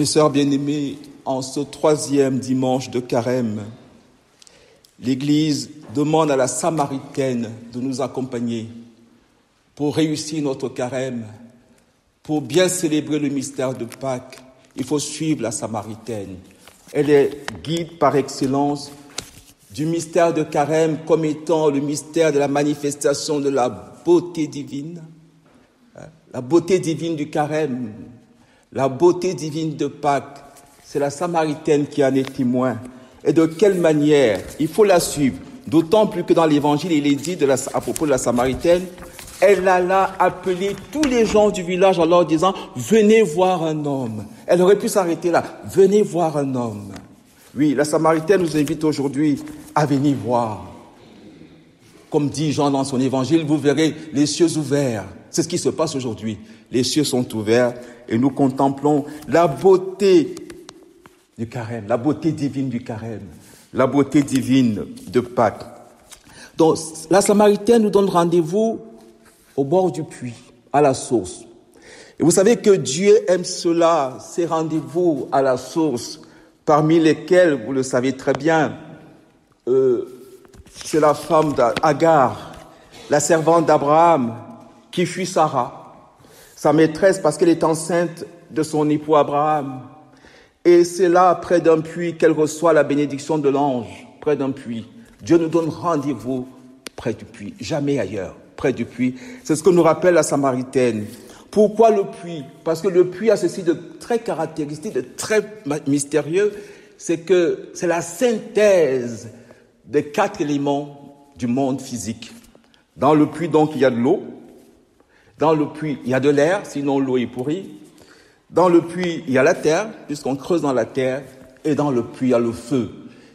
Mes sœurs bien-aimées, en ce 3e dimanche de Carême, l'Église demande à la Samaritaine de nous accompagner pour réussir notre Carême, pour bien célébrer le mystère de Pâques. Il faut suivre la Samaritaine. Elle est guide par excellence du mystère de Carême comme étant le mystère de la manifestation de la beauté divine, la beauté divine du Carême, la beauté divine de Pâques. C'est la Samaritaine qui en est témoin. Et de quelle manière? Il faut la suivre. D'autant plus que dans l'Évangile, il est dit à propos de la Samaritaine, elle alla appeler tous les gens du village en leur disant « Venez voir un homme ». Elle aurait pu s'arrêter là. « Venez voir un homme ». Oui, la Samaritaine nous invite aujourd'hui à venir voir. Comme dit Jean dans son Évangile, vous verrez les cieux ouverts. C'est ce qui se passe aujourd'hui. Les cieux sont ouverts et nous contemplons la beauté du Carême, la beauté divine du Carême, la beauté divine de Pâques. Donc, la Samaritaine nous donne rendez-vous au bord du puits, à la source. Et vous savez que Dieu aime cela, ces rendez-vous à la source, parmi lesquels, vous le savez très bien, c'est la femme d'Agar, la servante d'Abraham, qui fuit Sarah, sa maîtresse, parce qu'elle est enceinte de son époux Abraham. Et c'est là, près d'un puits, qu'elle reçoit la bénédiction de l'ange, près d'un puits. Dieu nous donne rendez-vous près du puits, jamais ailleurs, près du puits. C'est ce que nous rappelle la Samaritaine. Pourquoi le puits? Parce que le puits a ceci de très caractéristique, de très mystérieux, c'est que c'est la synthèse des 4 éléments du monde physique. Dans le puits, donc, il y a de l'eau. Dans le puits, il y a de l'air, sinon l'eau est pourrie. Dans le puits, il y a la terre, puisqu'on creuse dans la terre. Et dans le puits, il y a le feu.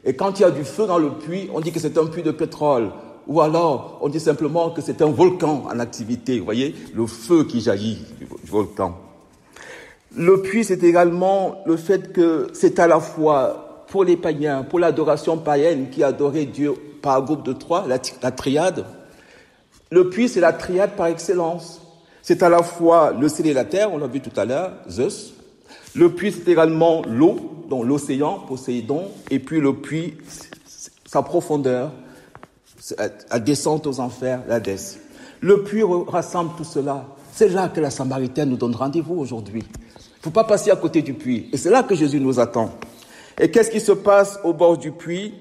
Et quand il y a du feu dans le puits, on dit que c'est un puits de pétrole. Ou alors, on dit simplement que c'est un volcan en activité. Vous voyez, le feu qui jaillit du volcan. Le puits, c'est également le fait que c'est à la fois pour les païens, pour l'adoration païenne qui adorait Dieu par groupe de 3, la triade. Le puits, c'est la triade par excellence. C'est à la fois le ciel et la terre, on l'a vu tout à l'heure, Zeus. Le puits, c'est également l'eau, donc l'océan, Poséidon. Et puis le puits, sa profondeur, la descente aux enfers, l'Hadès. Le puits rassemble tout cela. C'est là que la Samaritaine nous donne rendez-vous aujourd'hui. Il ne faut pas passer à côté du puits. Et c'est là que Jésus nous attend. Et qu'est-ce qui se passe au bord du puits?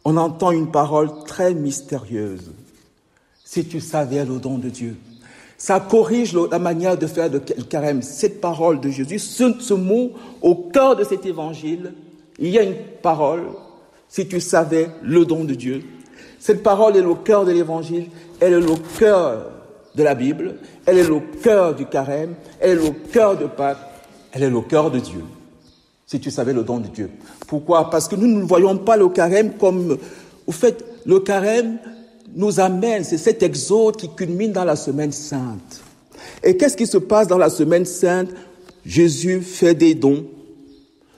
On entend une parole très mystérieuse. Si tu savais le don de Dieu. Ça corrige la manière de faire le carême. Cette parole de Jésus, ce mot, au cœur de cet évangile, il y a une parole, si tu savais le don de Dieu. Cette parole est le cœur de l'évangile, elle est le cœur de la Bible, elle est le cœur du carême, elle est le cœur de Pâques, elle est le cœur de Dieu. Si tu savais le don de Dieu. Pourquoi? Parce que nous ne voyons pas le carême comme, au fait, le carême nous amène, c'est cet exode qui culmine dans la semaine sainte. Et qu'est-ce qui se passe dans la semaine sainte? Jésus fait des dons.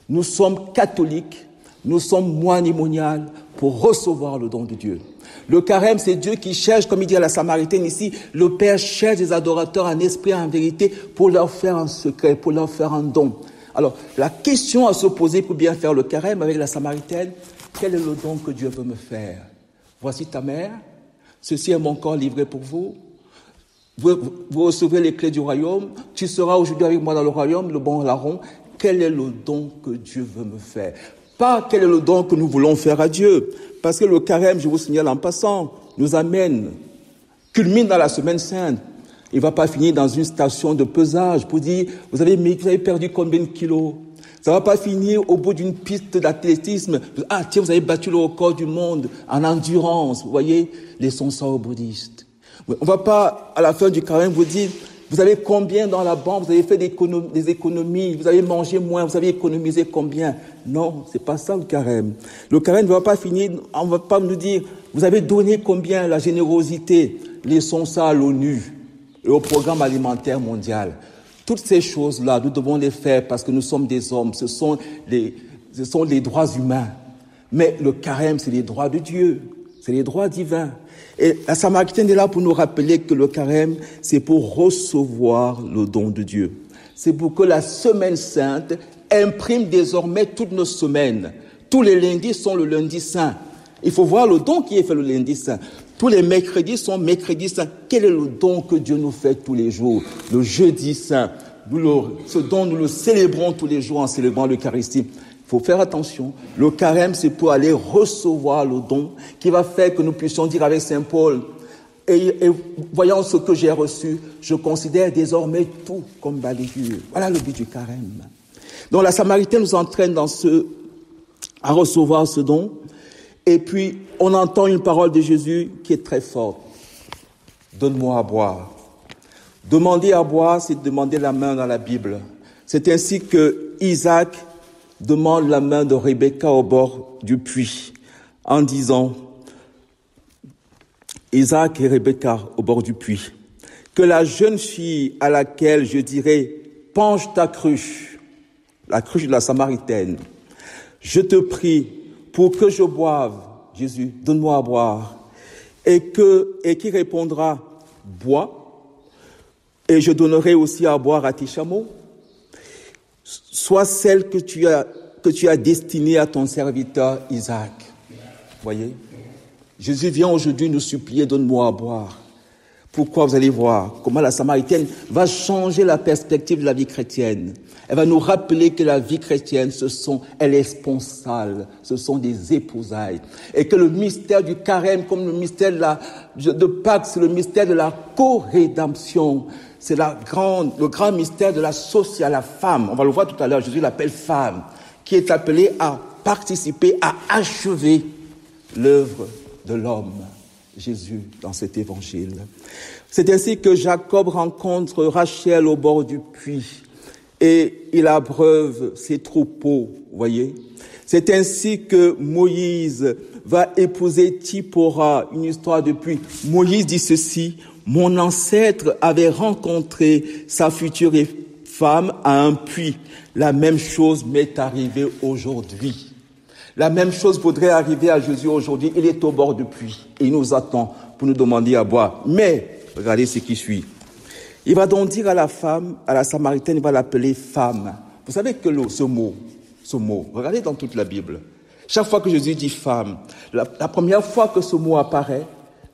Nous sommes catholiques, nous sommes moinimoniales pour recevoir le don de Dieu. Le carême, c'est Dieu qui cherche, comme il dit à la Samaritaine ici, le Père cherche des adorateurs en esprit et en vérité pour leur faire un secret, pour leur faire un don. Alors, la question à se poser pour bien faire le carême avec la Samaritaine, quel est le don que Dieu veut me faire? Voici ta mère. Ceci est mon corps livré pour vous. Vous recevrez les clés du royaume. Tu seras aujourd'hui avec moi dans le royaume, le bon larron. Quel est le don que Dieu veut me faire? Pas quel est le don que nous voulons faire à Dieu. Parce que le carême, je vous signale en passant, nous amène, culmine dans la semaine sainte. Il ne va pas finir dans une station de pesage pour dire, vous avez perdu combien de kilos? Ça ne va pas finir au bout d'une piste d'athlétisme. Ah, tiens, vous avez battu le record du monde en endurance. Vous voyez, laissons ça aux bouddhistes. On ne va pas, à la fin du carême, vous dire, vous avez combien dans la banque, vous avez fait des économies, vous avez mangé moins, vous avez économisé combien? Non, c'est pas ça le carême. Le carême ne va pas finir, on ne va pas nous dire, vous avez donné combien, la générosité. Laissons ça à l'ONU et au programme alimentaire mondial. Toutes ces choses-là, nous devons les faire parce que nous sommes des hommes. Ce sont les droits humains. Mais le carême, c'est les droits de Dieu. C'est les droits divins. Et la Samaritaine est là pour nous rappeler que le carême, c'est pour recevoir le don de Dieu. C'est pour que la semaine sainte imprime désormais toutes nos semaines. Tous les lundis sont le lundi saint. Il faut voir le don qui est fait le lundi saint. Tous les mercredis sont mercredis saint. Quel est le don que Dieu nous fait tous les jours? Le jeudi saint. Ce don, nous le célébrons tous les jours en célébrant l'Eucharistie. Il faut faire attention. Le carême, c'est pour aller recevoir le don qui va faire que nous puissions dire avec Saint Paul, et voyant ce que j'ai reçu, je considère désormais tout comme balayure. Voilà le but du carême. Donc la Samaritaine nous entraîne à recevoir ce don. Et puis, on entend une parole de Jésus qui est très forte. Donne-moi à boire. Demander à boire, c'est demander la main dans la Bible. C'est ainsi que Isaac demande la main de Rebecca au bord du puits, en disant, Isaac et Rebecca au bord du puits, que la jeune fille à laquelle je dirai, penche ta cruche, la cruche de la Samaritaine, je te prie pour que je boive, Jésus, donne-moi à boire, et qui répondra, bois, et je donnerai aussi à boire à tes chameaux, soit celle que tu as destinée à ton serviteur Isaac. Voyez, Jésus vient aujourd'hui nous supplier, donne-moi à boire. Pourquoi? Vous allez voir comment la Samaritaine va changer la perspective de la vie chrétienne. Elle va nous rappeler que la vie chrétienne, elle est sponsale, ce sont des épousailles. Et que le mystère du carême, comme le mystère de Pâques, c'est le mystère de la co-rédemption. C'est le grand mystère de l'associé à la femme. On va le voir tout à l'heure, Jésus l'appelle femme, qui est appelée à participer, à achever l'œuvre de l'homme. Jésus dans cet évangile. C'est ainsi que Jacob rencontre Rachel au bord du puits et il abreuve ses troupeaux, voyez. C'est ainsi que Moïse va épouser Tsipora, une histoire de puits. Moïse dit ceci, mon ancêtre avait rencontré sa future femme à un puits. La même chose m'est arrivée aujourd'hui. La même chose voudrait arriver à Jésus aujourd'hui. Il est au bord du puits et il nous attend pour nous demander à boire. Mais, regardez ce qui suit. Il va donc dire à la femme, à la Samaritaine, il va l'appeler femme. Vous savez que ce mot, regardez dans toute la Bible. Chaque fois que Jésus dit femme, la première fois que ce mot apparaît,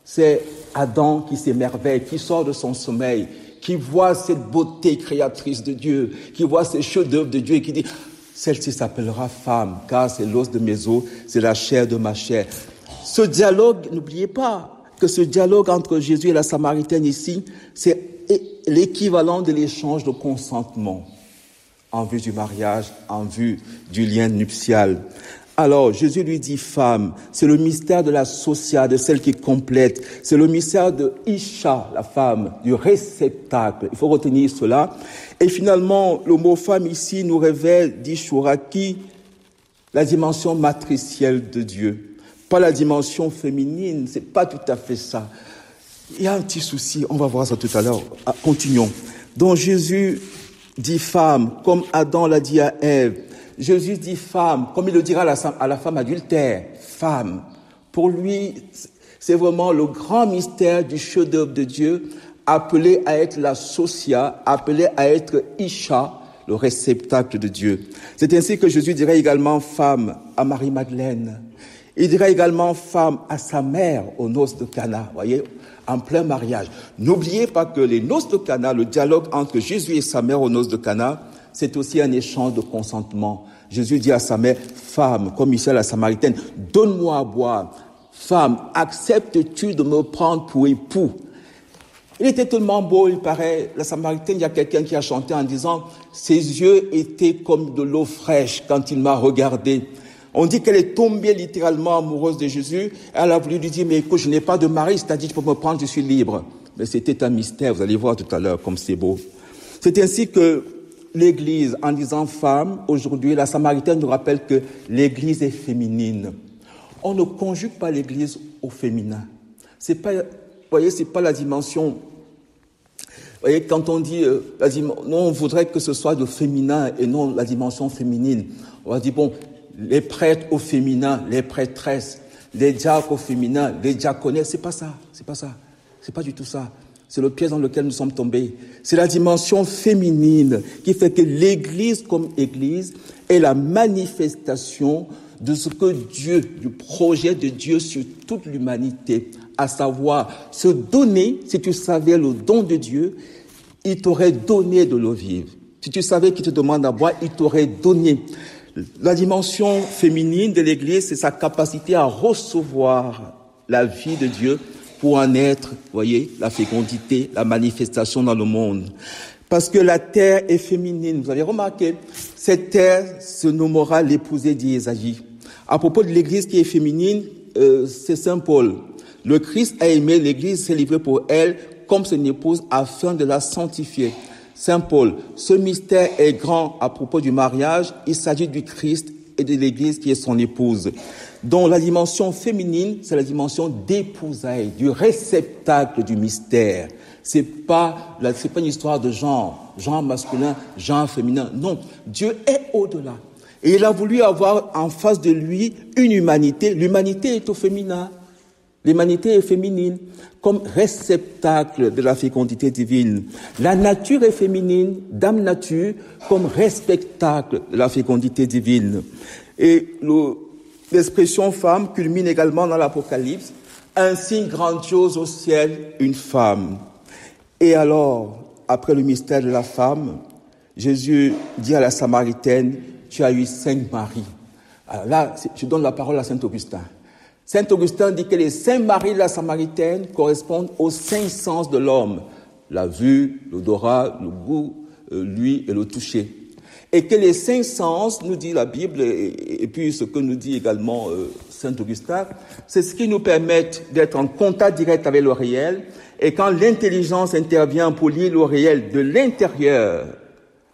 c'est Adam qui s'émerveille, qui sort de son sommeil, qui voit cette beauté créatrice de Dieu, qui voit ces chefs-d'œuvre de Dieu et qui dit, celle-ci s'appellera femme, car c'est l'os de mes os, c'est la chair de ma chair. Ce dialogue, n'oubliez pas que ce dialogue entre Jésus et la Samaritaine ici, c'est l'équivalent de l'échange de consentement en vue du mariage, en vue du lien nuptial. Alors, Jésus lui dit femme, c'est le mystère de l'associat, de celle qui complète. C'est le mystère de Isha, la femme, du réceptacle. Il faut retenir cela. Et finalement, le mot femme ici nous révèle, dit Chouraki, la dimension matricielle de Dieu. Pas la dimension féminine, c'est pas tout à fait ça. Il y a un petit souci, on va voir ça tout à l'heure. Continuons. Donc Jésus dit femme, comme Adam l'a dit à Ève. Jésus dit femme, comme il le dira à la femme adultère, femme. Pour lui, c'est vraiment le grand mystère du chef-d'œuvre de Dieu, appelé à être la socia, appelé à être Isha, le réceptacle de Dieu. C'est ainsi que Jésus dirait également femme à Marie-Madeleine. Il dirait également femme à sa mère aux noces de Cana, voyez, en plein mariage. N'oubliez pas que les noces de Cana, le dialogue entre Jésus et sa mère aux noces de Cana, c'est aussi un échange de consentement. Jésus dit à sa mère, femme, comme ici à la Samaritaine, donne-moi à boire. Femme, acceptes-tu de me prendre pour époux? Il était tellement beau, il paraît, la Samaritaine, il y a quelqu'un qui a chanté en disant, ses yeux étaient comme de l'eau fraîche quand il m'a regardé. On dit qu'elle est tombée littéralement amoureuse de Jésus. Elle a voulu lui dire, mais écoute, je n'ai pas de mari, c'est-à-dire, tu peux me prendre, je suis libre. Mais c'était un mystère, vous allez voir tout à l'heure comme c'est beau. C'est ainsi que l'Église, en disant femme, aujourd'hui, la Samaritaine nous rappelle que l'Église est féminine. On ne conjugue pas l'Église au féminin. C'est pas, vous voyez, c'est pas la dimension. Vous voyez, quand on dit, non, on voudrait que ce soit le féminin et non la dimension féminine. On va dire, bon, les prêtres au féminin, les prêtresses, les diacres au féminin, les diaconesses, c'est pas ça, c'est pas ça. C'est pas du tout ça. C'est le piège dans lequel nous sommes tombés. C'est la dimension féminine qui fait que l'Église comme Église est la manifestation de ce que Dieu, du projet de Dieu sur toute l'humanité, à savoir se donner. Si tu savais le don de Dieu, il t'aurait donné de l'eau vive. Si tu savais qu'il te demande à boire, il t'aurait donné. La dimension féminine de l'Église, c'est sa capacité à recevoir la vie de Dieu pour en être, voyez, la fécondité, la manifestation dans le monde. Parce que la terre est féminine. Vous avez remarqué, cette terre se nommera l'épousée d'Isaïe. À propos de l'Église qui est féminine, c'est Saint Paul. Le Christ a aimé l'Église, s'est livré pour elle comme son épouse afin de la sanctifier. Saint Paul, ce mystère est grand à propos du mariage. Il s'agit du Christ et de l'Église qui est son épouse. Donc la dimension féminine, c'est la dimension d'épousailles, du réceptacle du mystère. C'est pas une histoire de genre masculin, genre féminin. Non, Dieu est au-delà. Et il a voulu avoir en face de lui une humanité. L'humanité est au féminin. L'humanité est féminine comme réceptacle de la fécondité divine. La nature est féminine, dame nature, comme réceptacle de la fécondité divine. Et l'expression femme culmine également dans l'Apocalypse. Un signe grandiose au ciel, une femme. Et alors, après le mystère de la femme, Jésus dit à la Samaritaine, tu as eu 5 maris. Alors là, je donne la parole à Saint Augustin. Saint Augustin dit que les 5 maris de la Samaritaine correspondent aux 5 sens de l'homme. La vue, l'odorat, le goût, l'ouïe et le toucher. Et que les 5 sens, nous dit la Bible, et puis ce que nous dit également Saint Augustin, c'est ce qui nous permet d'être en contact direct avec le réel. Et quand l'intelligence intervient pour lire le réel de l'intérieur,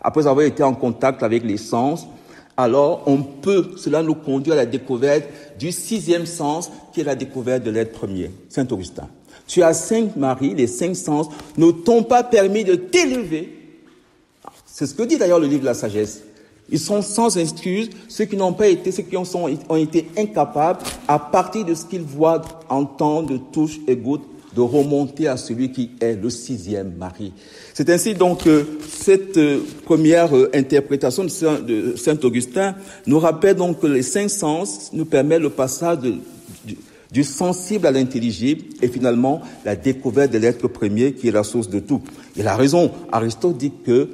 après avoir été en contact avec les sens, alors cela nous conduit à la découverte du 6e sens, qui est la découverte de l'être premier. Saint Augustin. Tu as 5 maris, les 5 sens ne t'ont pas permis de t'élever. C'est ce que dit d'ailleurs le livre de la sagesse. Ils sont sans excuse, ceux qui n'ont pas été, ceux qui ont été incapables, à partir de ce qu'ils voient, entendent, touchent et goûtent, de remonter à celui qui est le 6e mari. C'est ainsi donc que cette première interprétation de Saint Augustin nous rappelle donc que les 5 sens nous permettent le passage du sensible à l'intelligible et finalement la découverte de l'être premier qui est la source de tout. Il a raison. Aristote dit que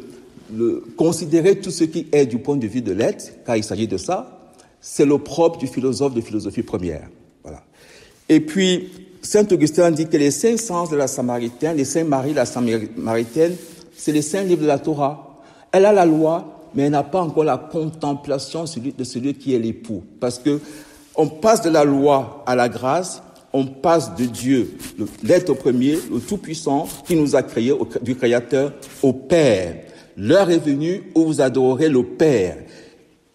considérer tout ce qui est du point de vue de l'être, car il s'agit de ça, c'est le propre du philosophe de philosophie première. Voilà. Et puis, Saint Augustin dit que les 5 sens de la Samaritaine, les 5 maris de la Samaritaine, c'est les 5 livres de la Torah. Elle a la loi, mais elle n'a pas encore la contemplation de celui qui est l'époux. Parce que on passe de la loi à la grâce, on passe de Dieu, l'être premier, le Tout-Puissant, qui nous a créés, du Créateur, au Père. L'heure est venue où vous adorerez le Père.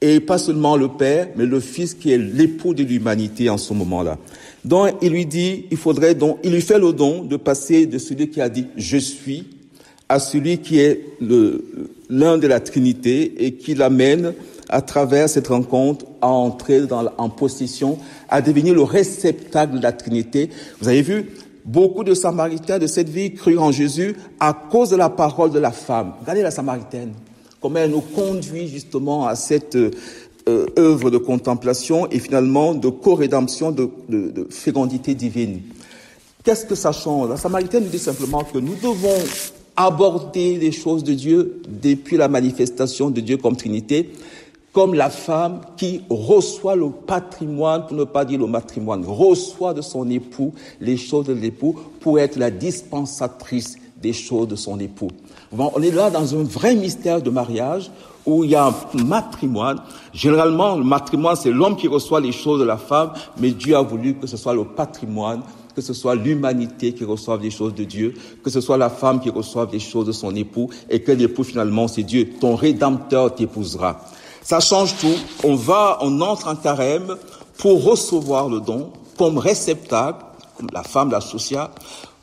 Et pas seulement le Père, mais le Fils qui est l'époux de l'humanité en ce moment-là. Donc, il lui dit, il lui fait le don de passer de celui qui a dit « je suis » à celui qui est l'un de la Trinité et qui l'amène à travers cette rencontre à entrer en possession, à devenir le réceptacle de la Trinité. Vous avez vu, beaucoup de Samaritains de cette vie crurent en Jésus à cause de la parole de la femme. Regardez la Samaritaine, comment elle nous conduit justement à cette œuvre de contemplation et finalement de co-rédemption, de fécondité divine. Qu'est-ce que ça change? La Samaritaine nous dit simplement que nous devons aborder les choses de Dieu depuis la manifestation de Dieu comme Trinité, comme la femme qui reçoit le patrimoine, pour ne pas dire le matrimoine, reçoit de son époux les choses de l'époux pour être la dispensatrice des choses de son époux. On est là dans un vrai mystère de mariage où il y a un matrimoine. Généralement, le matrimoine, c'est l'homme qui reçoit les choses de la femme, mais Dieu a voulu que ce soit le patrimoine, que ce soit l'humanité qui reçoive les choses de Dieu, que ce soit la femme qui reçoive les choses de son époux, et que l'époux, finalement, c'est Dieu. Ton Rédempteur t'épousera. Ça change tout. On entre en carême pour recevoir le don comme réceptacle, comme la femme l'associa,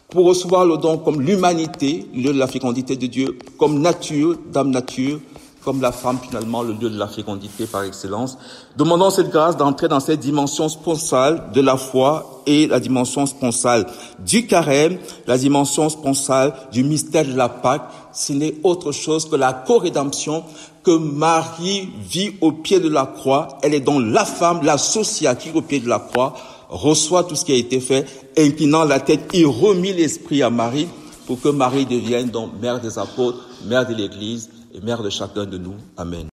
pour recevoir le don comme l'humanité, lieu de la fécondité de Dieu, comme nature, dame nature, comme la femme, finalement, le lieu de la fécondité par excellence. Demandons cette grâce d'entrer dans cette dimension sponsale de la foi et la dimension sponsale du carême, la dimension sponsale du mystère de la Pâque. Ce n'est autre chose que la co-rédemption que Marie vit au pied de la croix. Elle est donc la femme, l'associative au pied de la croix, reçoit tout ce qui a été fait, inclinant la tête, il remit l'esprit à Marie pour que Marie devienne donc mère des apôtres, mère de l'Église et mère de chacun de nous. Amen.